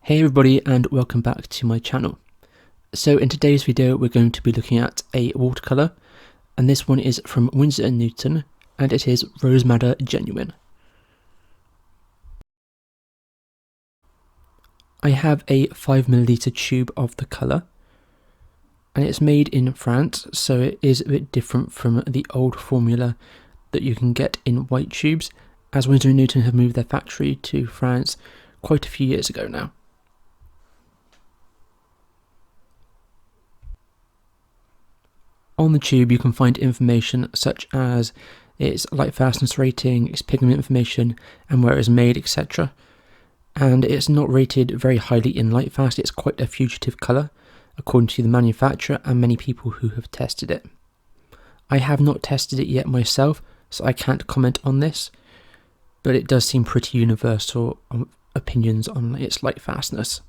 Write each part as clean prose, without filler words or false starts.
Hey everybody, and welcome back to my channel. So in today's video we're going to be looking at a watercolour, and this one is from Winsor & Newton and it is Rose Madder Genuine. I have a 5ml tube of the colour and it's made in France, so it is a bit different from the old formula that you can get in white tubes, as Winsor & Newton have moved their factory to France quite a few years ago now. On the tube you can find information such as its light fastness rating, its pigment information and where it was made, etc. And it's not rated very highly in light fast, it's quite a fugitive colour according to the manufacturer and many people who have tested it. I have not tested it yet myself, so I can't comment on this, but it does seem pretty universal opinions on its light fastness.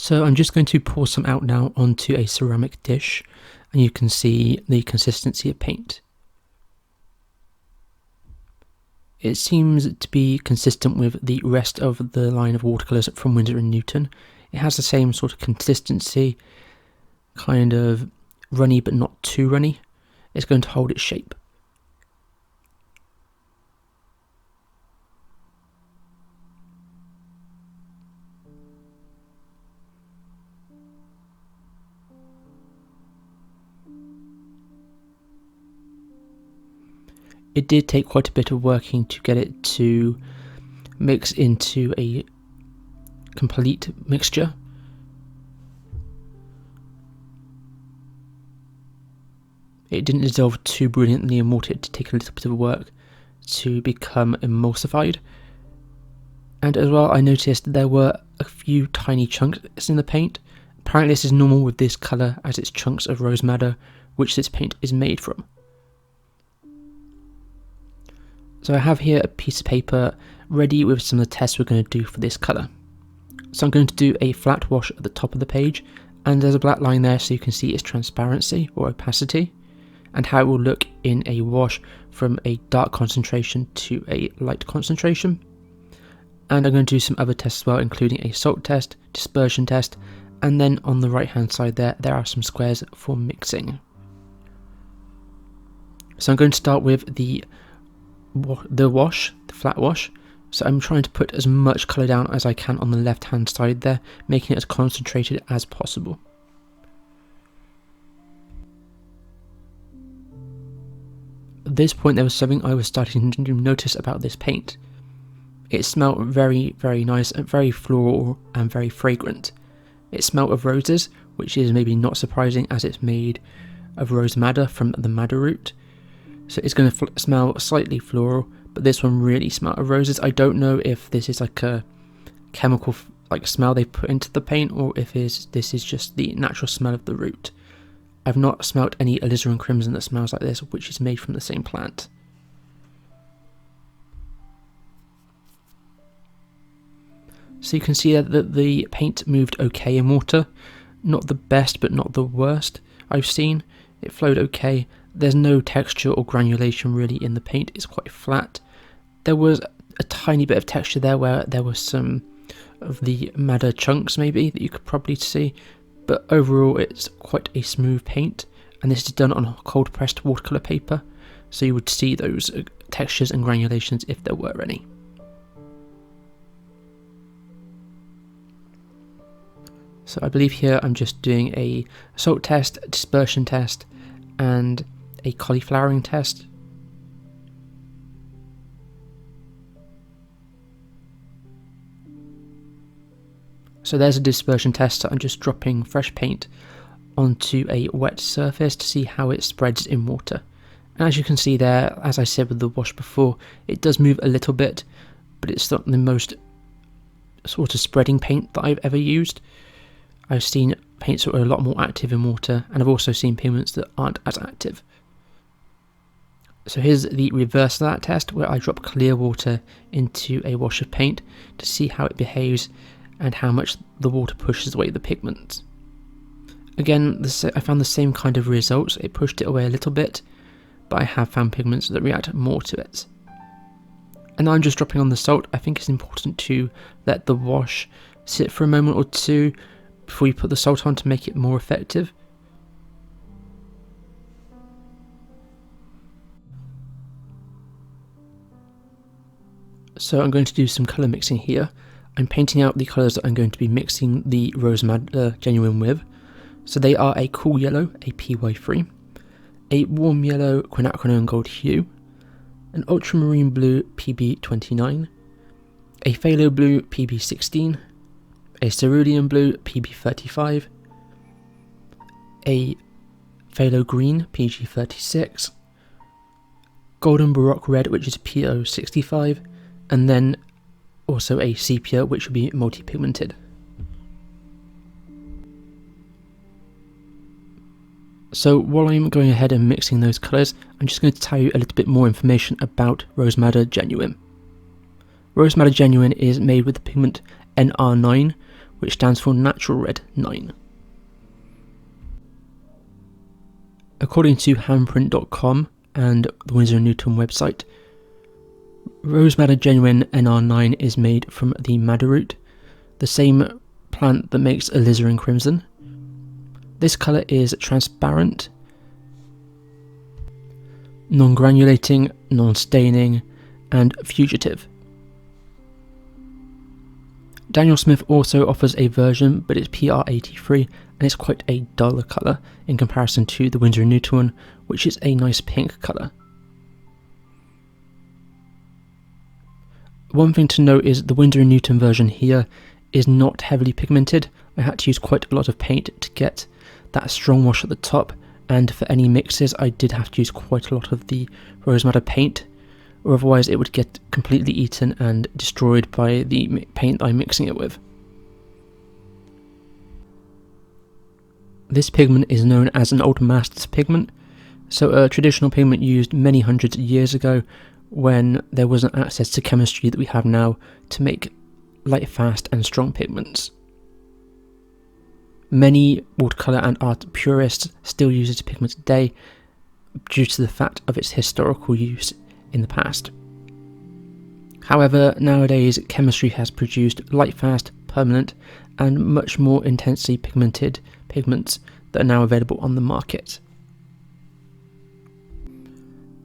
So I'm just going to pour some out now onto a ceramic dish, and you can see the consistency of paint. It seems to be consistent with the rest of the line of watercolours from Winsor & Newton. It has the same sort of consistency, kind of runny but not too runny. It's going to hold its shape. It did take quite a bit of working to get it to mix into a complete mixture. It didn't dissolve too brilliantly and wanted it to take a little bit of work to become emulsified. And as well, I noticed there were a few tiny chunks in the paint. Apparently this is normal with this colour, as it's chunks of rose madder which this paint is made from. So I have here a piece of paper ready with some of the tests we're going to do for this colour. So I'm going to do a flat wash at the top of the page, and there's a black line there so you can see its transparency or opacity and how it will look in a wash from a dark concentration to a light concentration. And I'm going to do some other tests as well, including a salt test, dispersion test, and then on the right hand side there are some squares for mixing. So I'm going to start with the flat wash. So I'm trying to put as much colour down as I can on the left hand side there, making it as concentrated as possible. At this point there was something I was starting to notice about this paint. It smelled very, very nice and very floral and very fragrant. It smelled of roses, which is maybe not surprising as it's made of rose madder from the madder root. So it's going to smell slightly floral, but this one really smelled of roses. I don't know if this is like a chemical smell they put into the paint, or if this is just the natural smell of the root. I've not smelt any alizarin crimson that smells like this, which is made from the same plant. So you can see that the paint moved okay in water. Not the best, but not the worst I've seen. It flowed okay. There's no texture or granulation really in the paint, it's quite flat. There was a tiny bit of texture there where there was some of the madder chunks maybe that you could probably see, but overall it's quite a smooth paint, and this is done on cold pressed watercolour paper, so you would see those textures and granulations if there were any. So I believe here I'm just doing a salt test, a dispersion test, and a cauliflowering test. So there's a dispersion test. I'm just dropping fresh paint onto a wet surface to see how it spreads in water. And as you can see there, as I said with the wash before, it does move a little bit, but it's not the most sort of spreading paint that I've ever used. I've seen paints that are a lot more active in water, and I've also seen pigments that aren't as active. So here's the reverse of that test, where I drop clear water into a wash of paint to see how it behaves and how much the water pushes away the pigment. Again, I found the same kind of results. It pushed it away a little bit, but I have found pigments that react more to it. And now I'm just dropping on the salt. I think it's important to let the wash sit for a moment or two before you put the salt on to make it more effective. So I'm going to do some colour mixing here. I'm painting out the colours that I'm going to be mixing the Rose Madder Genuine with. So they are a cool yellow, a PY3, a warm yellow quinacridone gold hue, an ultramarine blue PB29, a phthalo blue PB16, a cerulean blue PB35, a phthalo green PG36, golden baroque red which is PO65, and then also a sepia which will be multi-pigmented. So while I'm going ahead and mixing those colours, I'm just going to tell you a little bit more information about Rose Madder Genuine. Rose Madder Genuine is made with the pigment NR9, which stands for Natural Red 9. According to handprint.com and the Winsor & Newton website, Rose Madder Genuine NR9 is made from the madder root, the same plant that makes alizarin crimson. This colour is transparent, non-granulating, non-staining, and fugitive. Daniel Smith also offers a version, but it's PR83, and it's quite a duller colour in comparison to the Winsor & Newton one, which is a nice pink colour. One thing to note is the Winsor & Newton version here is not heavily pigmented. I had to use quite a lot of paint to get that strong wash at the top, and for any mixes I did have to use quite a lot of the Rose Madder paint, or otherwise it would get completely eaten and destroyed by the paint I'm mixing it with. This pigment is known as an old master's pigment, so a traditional pigment used many hundreds of years ago when there wasn't access to chemistry that we have now to make light, fast and strong pigments. Many watercolour and art purists still use this pigment today due to the fact of its historical use in the past. However, nowadays chemistry has produced light, fast, permanent and much more intensely pigmented pigments that are now available on the market.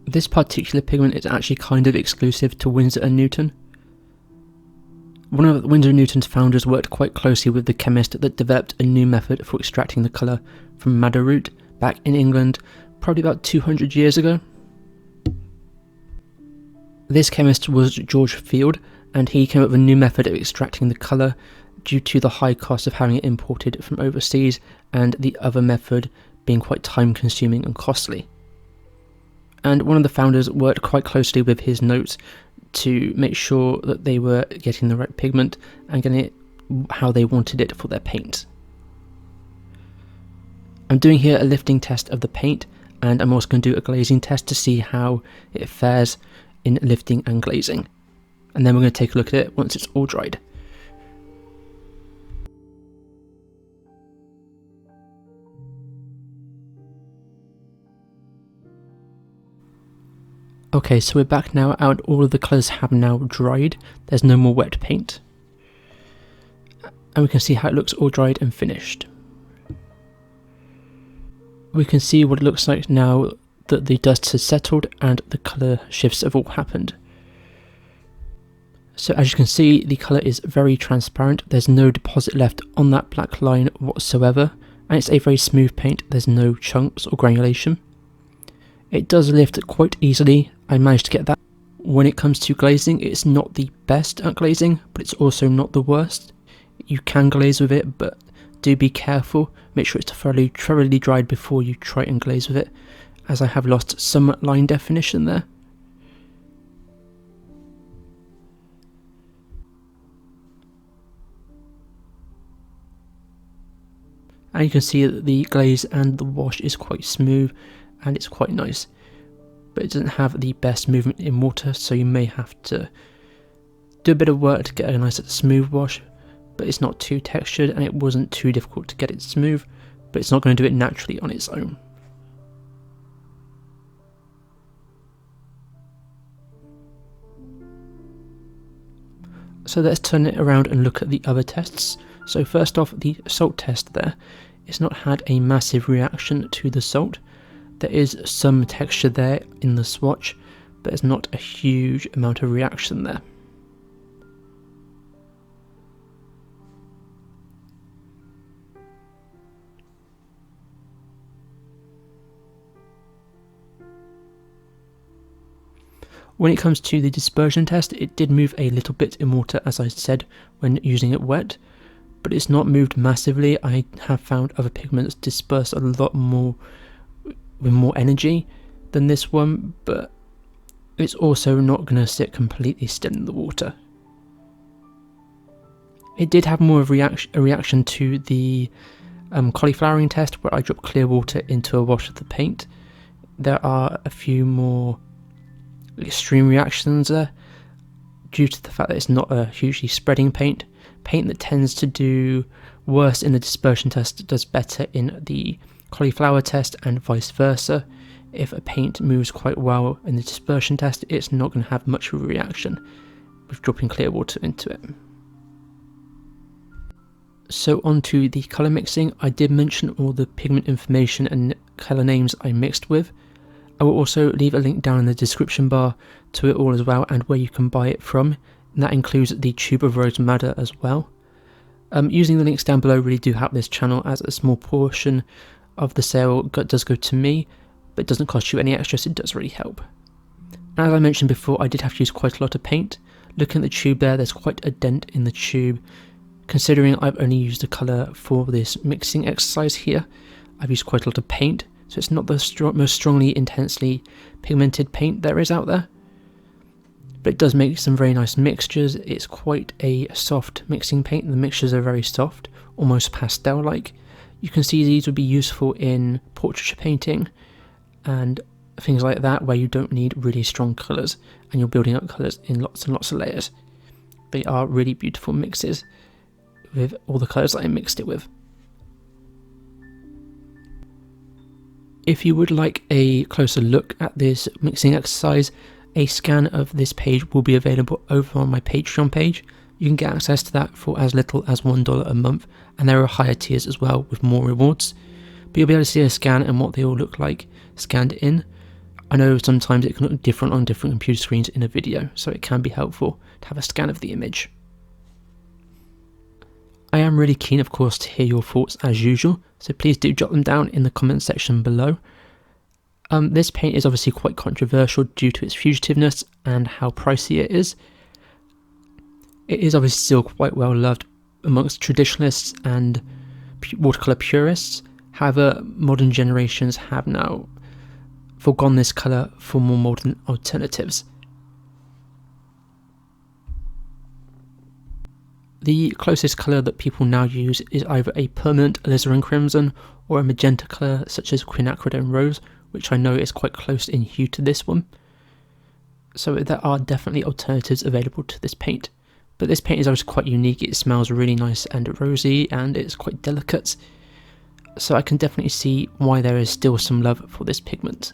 This particular pigment is actually kind of exclusive to Winsor & Newton. One of Winsor & Newton's founders worked quite closely with the chemist that developed a new method for extracting the colour from madder root back in England, probably about 200 years ago. This chemist was George Field, and he came up with a new method of extracting the colour due to the high cost of having it imported from overseas, and the other method being quite time consuming and costly. And one of the founders worked quite closely with his notes to make sure that they were getting the right pigment and getting it how they wanted it for their paint. I'm doing here a lifting test of the paint, and I'm also going to do a glazing test to see how it fares in lifting and glazing. And then we're going to take a look at it once it's all dried. Okay, so we're back now, and all of the colours have now dried. There's no more wet paint. And we can see how it looks all dried and finished. We can see what it looks like now that the dust has settled and the colour shifts have all happened. So as you can see, the colour is very transparent. There's no deposit left on that black line whatsoever, and it's a very smooth paint. There's no chunks or granulation. It does lift quite easily. I managed to get that. When it comes to glazing, it's not the best at glazing, but it's also not the worst. You can glaze with it, but do be careful. Make sure it's thoroughly dried before you try and glaze with it, as I have lost some line definition there. And you can see that the glaze and the wash is quite smooth and it's quite nice, but it doesn't have the best movement in water, so you may have to do a bit of work to get a nice smooth wash, but it's not too textured and it wasn't too difficult to get it smooth, but it's not going to do it naturally on its own. So let's turn it around and look at the other tests. So first off, the salt test there. It's not had a massive reaction to the salt. There is some texture there in the swatch, but there's not a huge amount of reaction there. When it comes to the dispersion test, it did move a little bit in water, as I said, when using it wet, but it's not moved massively. I have found other pigments disperse a lot more with more energy than this one, but it's also not going to sit completely still in the water. It did have more of a reaction to the cauliflowering test, where I dropped clear water into a wash of the paint. There are a few more extreme reactions there due to the fact that it's not a hugely spreading paint. Paint that tends to do worse in the dispersion test does better in the cauliflower test, and vice versa. If a paint moves quite well in the dispersion test, it's not going to have much of a reaction with dropping clear water into it. So on to the colour mixing. I did mention all the pigment information and colour names I mixed with. I will also leave a link down in the description bar to it all as well, and where you can buy it from, and that includes the tube of rose madder as well. Using the links down below really do help this channel, as a small portion of the sale does go to me, but it doesn't cost you any extra, so it does really help. As I mentioned before, I did have to use quite a lot of paint. Looking at the tube there's quite a dent in the tube. Considering I've only used a colour for this mixing exercise here, I've used quite a lot of paint. So it's not the most strongly, intensely pigmented paint there is out there. But it does make some very nice mixtures. It's quite a soft mixing paint. The mixtures are very soft, almost pastel-like. You can see these would be useful in portraiture painting and things like that, where you don't need really strong colours and you're building up colours in lots and lots of layers. They are really beautiful mixes with all the colours that I mixed it with. If you would like a closer look at this mixing exercise, a scan of this page will be available over on my Patreon page. You can get access to that for as little as $1 a month, and there are higher tiers as well with more rewards. But you'll be able to see a scan and what they all look like scanned in. I know sometimes it can look different on different computer screens in a video, so it can be helpful to have a scan of the image. I am really keen, of course, to hear your thoughts as usual, so please do jot them down in the comment section below. This paint is obviously quite controversial due to its fugitiveness and how pricey it is. It is obviously still quite well loved amongst traditionalists and watercolour purists. However, modern generations have now forgone this colour for more modern alternatives. The closest colour that people now use is either a permanent alizarin crimson or a magenta colour such as quinacridone rose, which I know is quite close in hue to this one. So there are definitely alternatives available to this paint. But this paint is always quite unique. It smells really nice and rosy, and it's quite delicate. So I can definitely see why there is still some love for this pigment.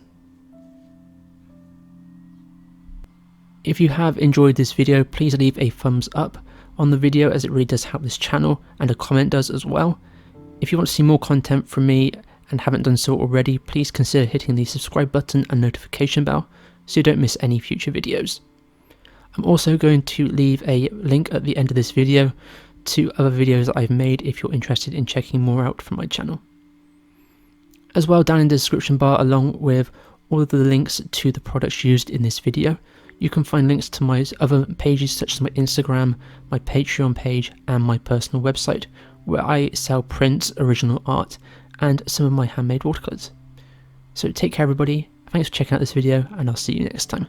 If you have enjoyed this video, please leave a thumbs up on the video, as it really does help this channel, and a comment does as well. If you want to see more content from me and haven't done so already, please consider hitting the subscribe button and notification bell so you don't miss any future videos. I'm also going to leave a link at the end of this video to other videos that I've made if you're interested in checking more out from my channel. As well, down in the description bar, along with all of the links to the products used in this video, you can find links to my other pages such as my Instagram, my Patreon page, and my personal website, where I sell prints, original art, and some of my handmade watercolours. So take care everybody, thanks for checking out this video, and I'll see you next time.